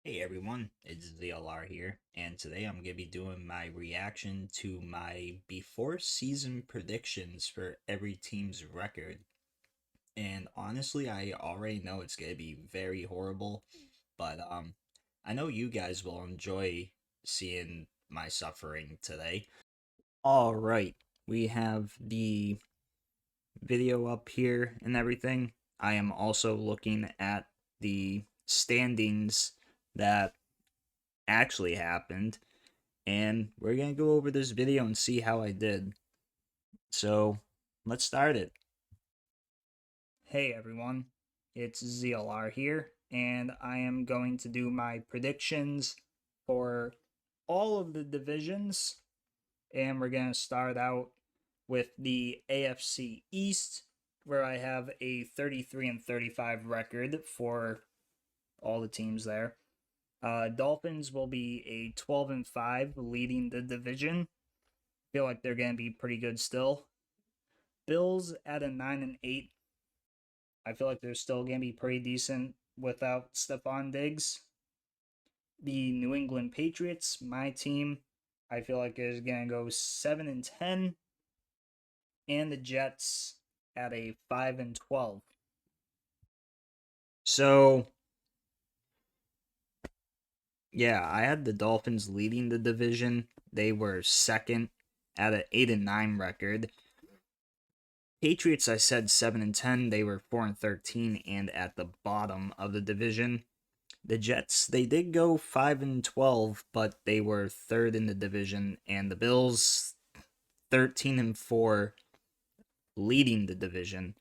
Hey everyone, it's ZLR here, and today I'm going to be doing my reaction to my before season predictions for every team's record. And honestly, I already know it's going to be very horrible, but I know you guys will enjoy seeing my suffering today. All right, we have the video up here and everything. I am also looking at the standings that actually happened, and we're gonna go over this video and see how I did. So let's start it. Hey everyone, it's ZLR here, and I am going to do my predictions for all of the divisions, and we're gonna start out with the AFC East, where I have a 33-35 record for all the teams there. Dolphins will be a 12-5, leading the division. Feel like they're going to be pretty good still. Bills at a 9-8. I feel like they're still going to be pretty decent without Stephon Diggs. The New England Patriots, my team, I feel like is going to go 7-10, and the Jets at a 5-12. So, yeah, I had the Dolphins leading the division. They were second at an 8-9 record. Patriots, I said 7-10. They were 4-13 and at the bottom of the division. The Jets, they did go 5-12, but they were third in the division, and the Bills 13-4, leading the division.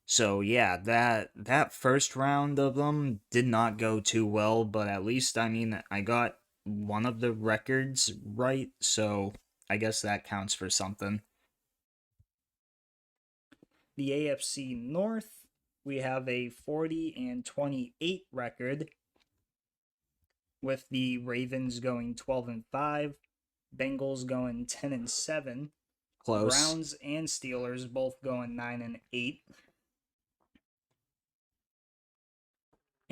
So yeah, that first round of them did not go too well, but at least I got one of the records right, so I guess that counts for something. The AFC North, we have a 40-28 record, with the Ravens going 12-5, Bengals going 10-7, close. Browns and Steelers both going 9-8.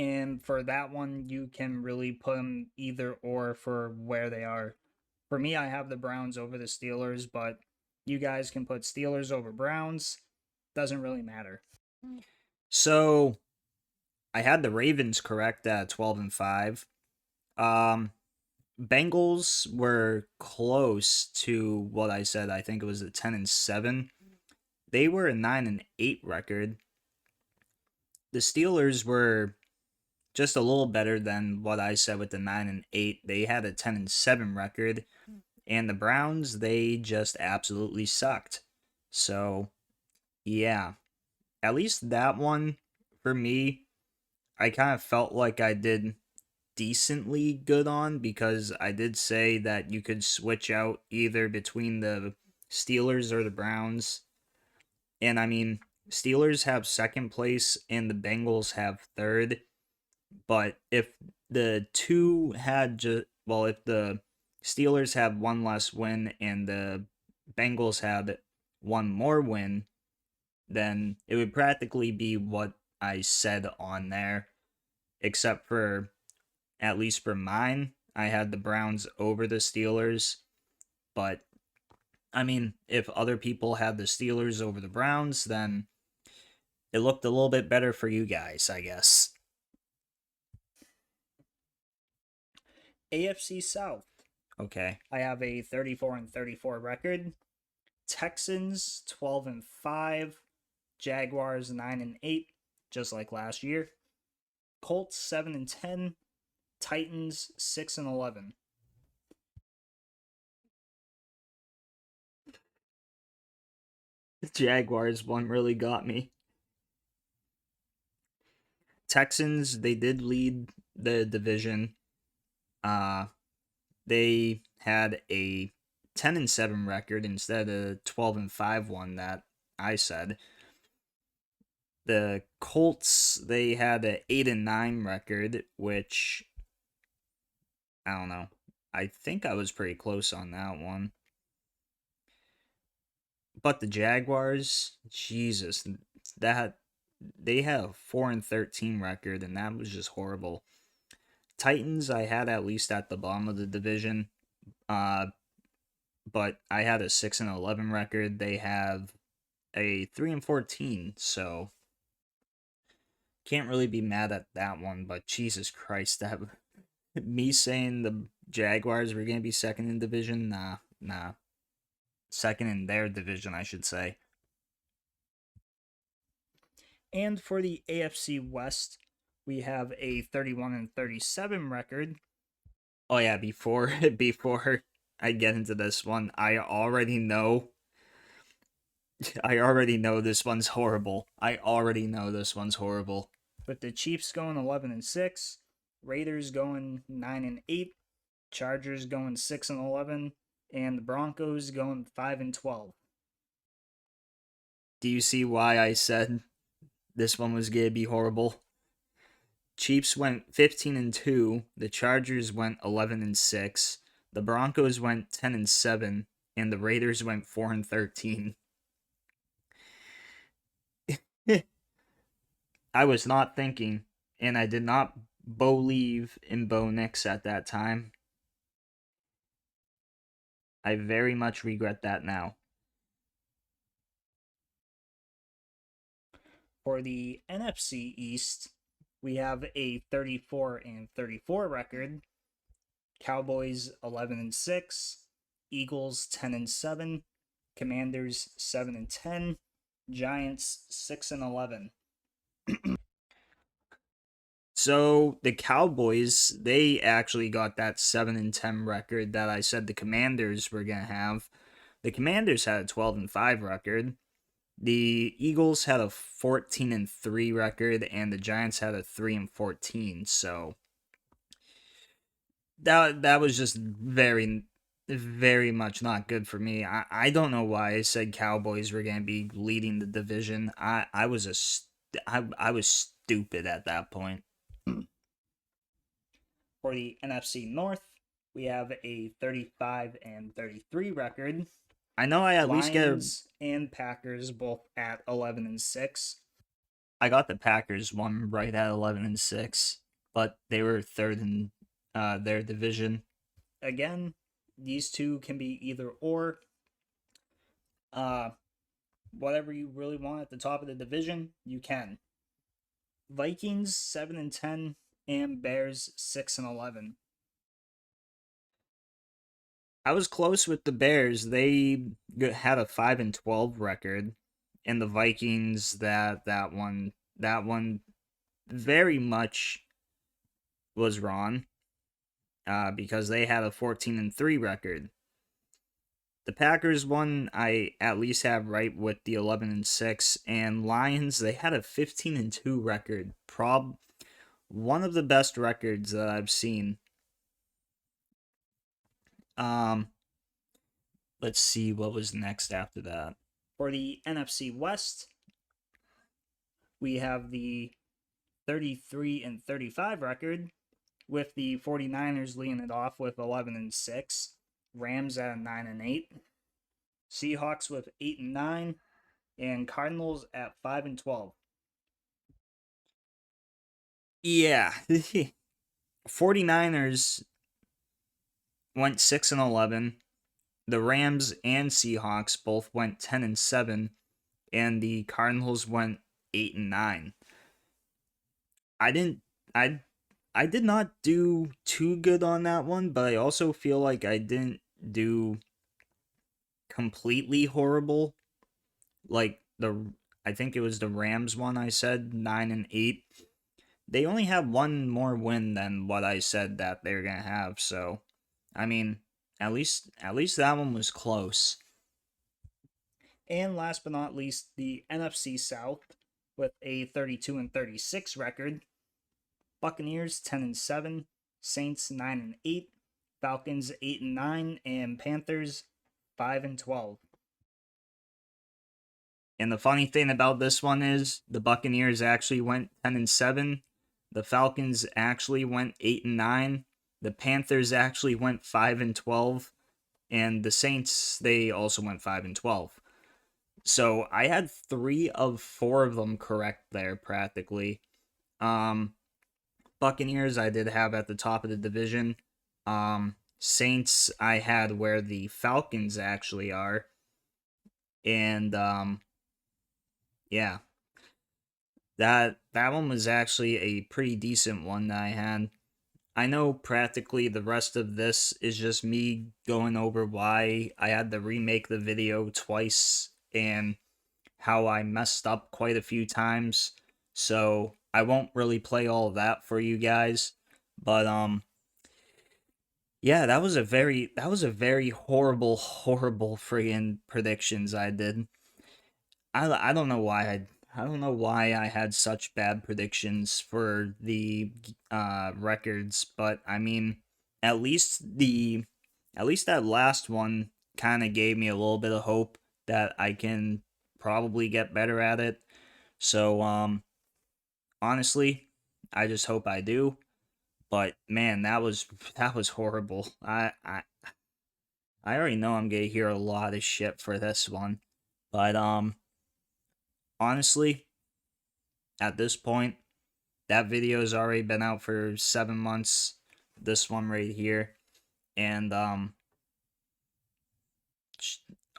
And for that one, you can really put them either or for where they are. For me, I have the Browns over the Steelers, but you guys can put Steelers over Browns. Doesn't really matter. So I had the Ravens correct at 12-5. Bengals were close to what I said. I think it was a 10-7. They were a 9-8 record. The Steelers were just a little better than what I said with the 9-8. They had a 10-7 record, and the Browns, they just absolutely sucked. So, yeah, at least that one for me, I kind of felt like I did decently good on, because I did say that you could switch out either between the Steelers or the Browns. And Steelers have second place and the Bengals have third. But if the two had if the Steelers had one less win and the Bengals had one more win, then it would practically be what I said on there, except for, at least for mine, I had the Browns over the Steelers. But if other people had the Steelers over the Browns, then it looked a little bit better for you guys, I guess. AFC South. Okay. I have a 34-34 record. Texans 12-5. Jaguars 9-8, just like last year. Colts 7-10. Titans 6-11. The Jaguars one really got me. Texans, they did lead the division. They had a 10-7 record instead of 12-5 one that I said. The Colts, they had an 8-9 record, which I don't know. I think I was pretty close on that one. But the Jaguars, Jesus, that they had a 4-13 record, and that was just horrible. Titans I had at least at the bottom of the division. But I had a 6-11 record. They have a 3-14, so can't really be mad at that one. But Jesus Christ, that me saying the Jaguars were gonna be second in division, nah, second in their division, I should say. And for the AFC West, we have a 31-37 record. Oh yeah, before I get into this one, I already know this one's horrible. With the Chiefs going 11-6, Raiders going 9-8, Chargers going 6-11, and the Broncos going 5-12. Do you see why I said this one was gonna be horrible? Chiefs went 15-2, the Chargers went 11-6, the Broncos went 10-7, and the Raiders went 4-13. I was not thinking, and I did not believe in Bo Nix at that time. I very much regret that now. For the NFC East, we have a 34-34 record. Cowboys 11-6, Eagles 10-7, Commanders 7-10, Giants 6-11. So the Cowboys, they actually got that 7-10 record that I said the Commanders were gonna have. The Commanders had a 12-5 record. The Eagles had a 14-3 record, and the Giants had a 3-14. So that was just very, very much not good for me. I don't know why I said Cowboys were gonna be leading the division. I was stupid at that point. For the NFC North, we have a 35-33 record. I know I at least get Lions and Packers both at 11-6. I got the Packers one right at 11-6, but they were third in their division. Again, these two can be either or. Whatever you really want at the top of the division, you can. Vikings 7-10 and Bears 6-11. I was close with the Bears. They had a 5-12 record, and the Vikings that one very much was wrong. Because they had a 14-3 record. The Packers one I at least have right with the 11-6, and Lions they had a 15-2 record. One of the best records that I've seen. Let's see what was next after that. For the NFC West, we have the 33-35 record, with the 49ers leading it off with 11-6, Rams at 9-8, Seahawks with 8-9, and Cardinals at 5-12. Yeah, 49ers went 6-11. The Rams and Seahawks both went 10-7, and the Cardinals went 8-9. I did not do too good on that one, but I also feel like I didn't do completely horrible. Like I think it was the Rams one I said 9-8. They only have one more win than what I said that they're gonna have, so I mean, at least that one was close. And last but not least, the NFC South with a 32-36 record. Buccaneers 10-7, Saints 9-8, Falcons 8-9, and Panthers 5-12. And the funny thing about this one is the Buccaneers actually went 10-7, the Falcons actually went 8-9, the Panthers actually went 5-12, and the Saints they also went 5-12. So I had 3 of 4 of them correct there practically. Buccaneers I did have at the top of the division. Saints I had where the Falcons actually are. And yeah, that one was actually a pretty decent one that I had. I know practically the rest of this is just me going over why I had to remake the video twice and how I messed up quite a few times. So I won't really play all of that for you guys. But yeah, that was a very horrible friggin' predictions I did. I don't know why I don't know why I had such bad predictions for the records, but I mean, at least the at least that last one kind of gave me a little bit of hope that I can probably get better at it. So honestly, I just hope I do. But man, that was horrible. I already know I'm gonna hear a lot of shit for this one. But honestly, at this point, that video's already been out for 7 months. This one right here, and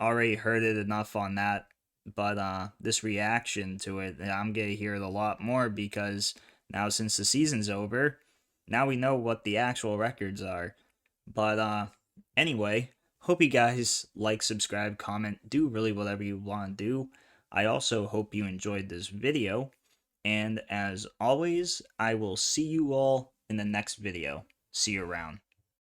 already heard it enough on that. But this reaction to it, I'm gonna hear it a lot more because now since the season's over, now we know what the actual records are. But anyway, hope you guys like, subscribe, comment, do really whatever you want to do. I also hope you enjoyed this video. And as always, I will see you all in the next video. See you around.